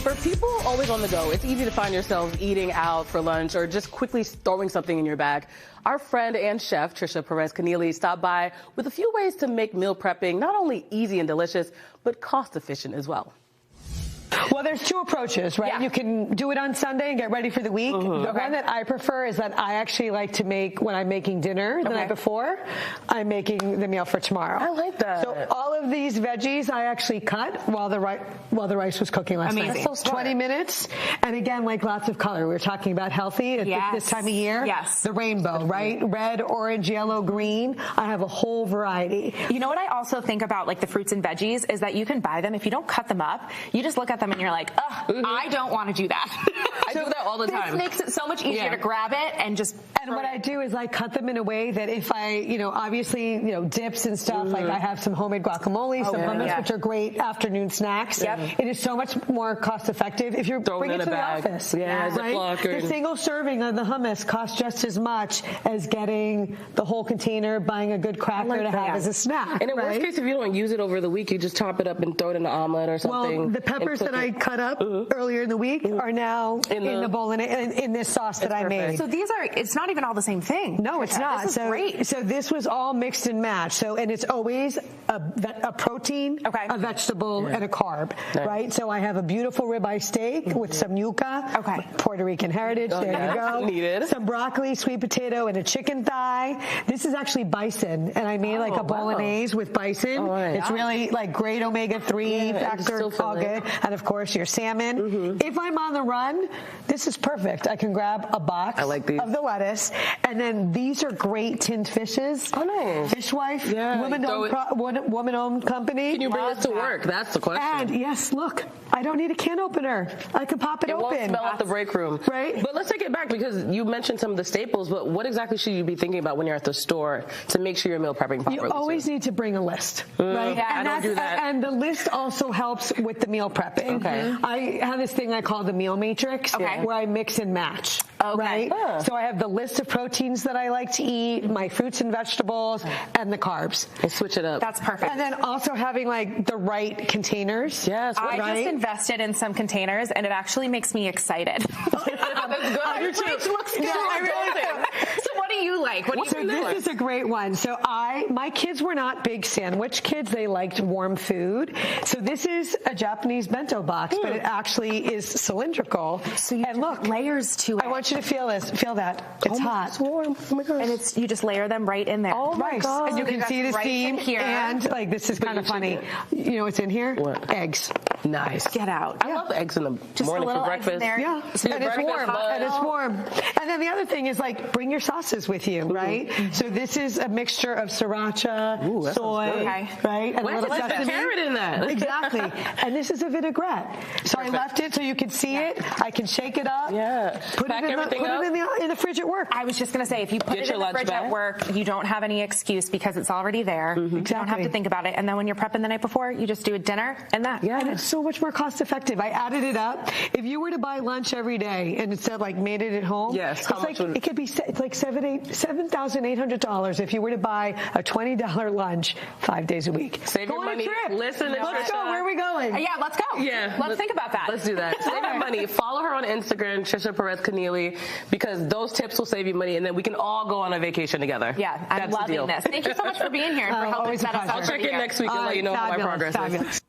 For people always on the go, it's easy to find yourselves eating out for lunch or just quickly throwing something in your bag. Our friend and chef, Trisha Perez Kennealy, stopped by with a few ways to make meal prepping not only easy and delicious, but cost efficient as well. Well, there's two approaches, right? Yeah. You can do it on Sunday and get ready for the week. The one that I prefer is that I actually like to make when I'm making dinner the night before, I'm making the meal for tomorrow. I like that. So all of these veggies I actually cut while the rice was cooking last night. Amazing. So 20 minutes. And again, like lots of color. We were talking about healthy at this time of year. Yes. The rainbow, right? Red, orange, yellow, green. I have a whole variety. You know what I also think about like the fruits and veggies is that you can buy them. If you don't cut them up, you just look at them and you're like, ugh, I don't want to do that. I do that all the time. This makes it so much easier to grab it and just. And what I do is I cut them in a way that if I, obviously, dips and stuff, like I have some homemade guacamole, some hummus, which are great afternoon snacks. Yep. It is so much more cost effective if you're bringing it to the office. Yeah, right? The single serving of the hummus costs just as much as getting the whole container, buying a good cracker to have as a snack. And in worst case, if you don't use it over the week, you just chop it up and throw it in an omelet or something. Well, the peppers that I cut up earlier in the week are now in the bowl in this sauce that I made. So it's not even all the same thing. No, it's not. This is great. So this was all mixed and matched. And it's always a protein, a vegetable, and a carb, right? So I have a beautiful ribeye steak with some yuca, Puerto Rican heritage. There you go. Needed. Some broccoli, sweet potato, and a chicken thigh. This is actually bison, and I made like a bolognese with bison. It's really like great omega-3 factor, all good. And of course, your salmon. If I'm on the run, this is perfect. I can grab a box of the lettuce, and then these are great tinned fishes. Oh, nice. Fishwife, woman-owned company. Can you bring this to work? That's the question. And yes, look, I don't need a can opener. I can pop it open. It won't smell out the break room. Right. But let's take it back because you mentioned some of the staples, but what exactly should you be thinking about when you're at the store to make sure you're meal prepping properly? You always need to bring a list, right? Yeah, I don't do that. And the list also helps with the meal prepping. Okay. I have this thing I call the meal matrix where I mix and match. Right? So I have the list of proteins that I like to eat, my fruits and vegetables, and the carbs. And switch it up. That's perfect. And then also having like the right containers. Yes. I just invested in some containers, and it actually makes me excited. That's good. Your fridge looks good. Yeah, I really do. So what do you like? What do you This is a great one. So my kids were not big sandwich kids. They liked warm food. So this is a Japanese bento box, but it actually is cylindrical. So you look layers to it. I want you to feel this. Feel that. It's hot. It's warm. Oh my gosh. And you just layer them right in there. Oh my God. And you can see the steam. here. And like this is kind of funny. You know what's in here? What? Eggs. Nice. Get out. I love eggs in the morning for breakfast. Yeah, and it's warm. And it's warm. And then the other thing is like bring your sauces with you, right? So this is a mixture of sriracha, soy, right? And Let's put carrot in that. Exactly. And this is a vinaigrette. So I left it so you can see it. I can shake it up. Yeah. Put it in the fridge at work. I was just going to say, if you put it in the fridge at work, you don't have any excuse because it's already there. You don't have to think about it. And then when you're prepping the night before, you just do a dinner and that. Yeah. And it's so much more cost effective. I added it up. If you were to buy lunch every day and instead like made it at home, it could be like $7,800 if you were to buy a $20 lunch 5 days a week. Save your money. Listen to Let's go. Where are we going? Yeah, let's go. Yeah. Let's think about that. Let's do that. Save your money. Follow her on Instagram, Trisha Perez Kennealy, because those tips will save you money, and then we can all go on a vacation together. Yeah, I'm loving this. Thank you so much for being here and for helping set us up. I'll check in next week and let you know how my progress is.